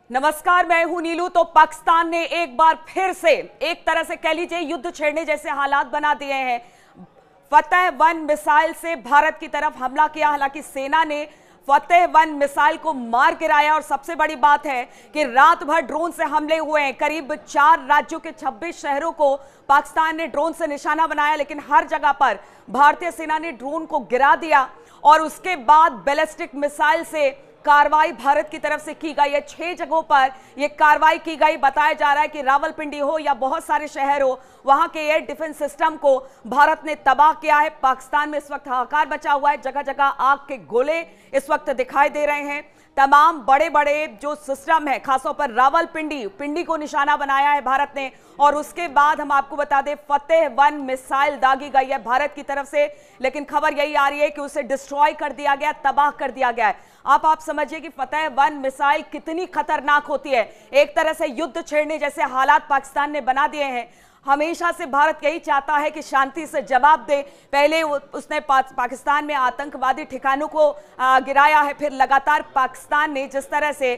नमस्कार, मैं हूं नीलू। तो पाकिस्तान ने एक बार फिर से एक तरह से कह लीजिए युद्ध छेड़ने जैसे हालात बना दिए हैं। फतेह-1 मिसाइल से भारत की तरफ हमला किया। हालांकि सेना ने फतेह-1 मिसाइल को मार गिराया और सबसे बड़ी बात है कि रात भर ड्रोन से हमले हुए हैं। करीब 4 राज्यों के 26 शहरों को पाकिस्तान ने ड्रोन से निशाना बनाया, लेकिन हर जगह पर भारतीय सेना ने ड्रोन को गिरा दिया और उसके बाद बैलिस्टिक मिसाइल से कार्रवाई भारत की तरफ से की गई है। 6 जगहों पर यह कार्रवाई की गई। बताया जा रहा है कि रावलपिंडी हो या बहुत सारे शहर हो, वहां के एयर डिफेंस सिस्टम को भारत ने तबाह किया है। पाकिस्तान में इस वक्त हाहाकार मचा हुआ है। जगह जगह आग के गोले इस वक्त दिखाई दे रहे हैं। तमाम बड़े बड़े जो सिस्टम है, खासतौर पर रावलपिंडी को निशाना बनाया है भारत ने। और उसके बाद हम आपको बता दें, फतेह-1 मिसाइल दागी गई है भारत की तरफ से, लेकिन खबर यही आ रही है कि उसे डिस्ट्रॉय कर दिया गया, तबाह कर दिया गया है। आप समझिए कि फतेह-1 मिसाइल कितनी खतरनाक होती है। एक तरह से युद्ध छेड़ने जैसे हालात पाकिस्तान ने बना दिए हैं। हमेशा से भारत यही चाहता है कि शांति से जवाब दे। पहले उसने पाकिस्तान में आतंकवादी ठिकानों को गिराया है, फिर लगातार पाकिस्तान ने जिस तरह से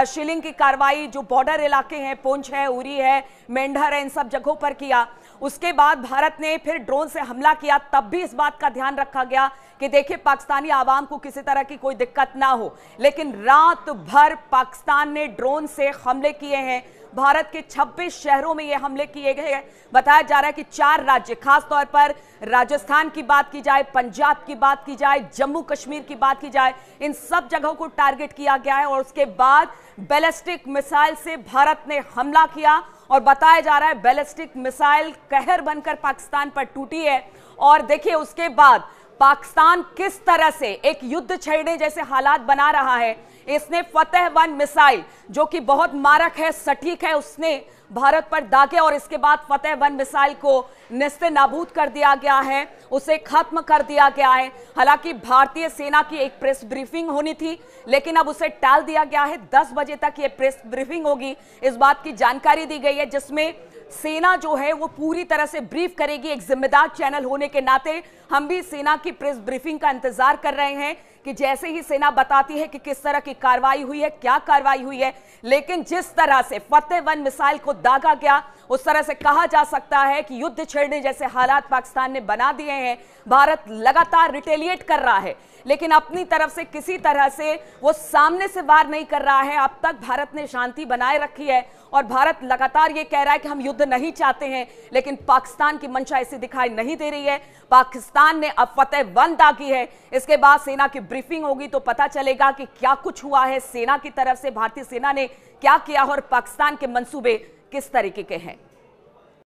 शिलिंग की कार्रवाई जो बॉर्डर इलाके हैं, पुंछ है, उरी है, मेंढर है, इन सब जगहों पर किया। उसके बाद भारत ने फिर ड्रोन से हमला किया। तब भी इस बात का ध्यान रखा गया कि देखिए पाकिस्तानी आवाम को किसी तरह की कोई दिक्कत ना हो, लेकिन रात भर पाकिस्तान ने ड्रोन से हमले किए हैं। भारत के 26 शहरों में ये हमले किए गए हैं। बताया जा रहा है कि 4 राज्य, खासतौर पर राजस्थान की बात की जाए, पंजाब की बात की जाए, जम्मू कश्मीर की बात की जाए, इन सब जगहों को टारगेट किया गया है। और उसके बाद बैलिस्टिक मिसाइल से भारत ने हमला किया और बताया जा रहा है बैलिस्टिक मिसाइल कहर बनकर पाकिस्तान पर टूटी है। और देखिए उसके बाद पाकिस्तान किस तरह से एक युद्ध छेड़ने जैसे हालात बना रहा है। इसने फतेह-1 मिसाइल जो कि बहुत मारक है, सटीक है, उसने भारत पर दागे और इसके बाद फतेह-1 मिसाइल को नेस्ते नाबूद कर दिया गया है, उसे खत्म कर दिया गया है। हालांकि भारतीय सेना की एक प्रेस ब्रीफिंग होनी थी, लेकिन अब उसे टाल दिया गया है। 10 बजे तक ये प्रेस ब्रीफिंग होगी, इस बात की जानकारी दी गई है, जिसमें सेना जो है वो पूरी तरह से ब्रीफ करेगी। एक जिम्मेदार चैनल होने के नाते हम भी सेना की प्रेस ब्रीफिंग का इंतजार कर रहे हैं कि जैसे ही सेना बताती है कि किस तरह की कार्रवाई हुई है, क्या कार्रवाई हुई है। लेकिन जिस तरह से फतेह-1 मिसाइल को दागा गया, उस तरह से कहा जा सकता है कि युद्ध छेड़ने जैसे हालात पाकिस्तान ने बना दिए हैं। भारत लगातार रिटेलिएट कर रहा है, लेकिन अपनी तरफ से किसी तरह से वो सामने से वार नहीं कर रहा है। अब तक भारत ने शांति बनाए रखी है और भारत लगातार ये कह रहा है कि हम युद्ध नहीं चाहते हैं, लेकिन पाकिस्तान की मंशा ऐसी दिखाई नहीं दे रही है। पाकिस्तान ने अब फतेह-1 दागी है। इसके बाद सेना की ब्रीफिंग होगी तो पता चलेगा कि क्या कुछ हुआ है, सेना की तरफ से भारतीय सेना ने क्या किया और पाकिस्तान के मंसूबे किस तरीके के हैं।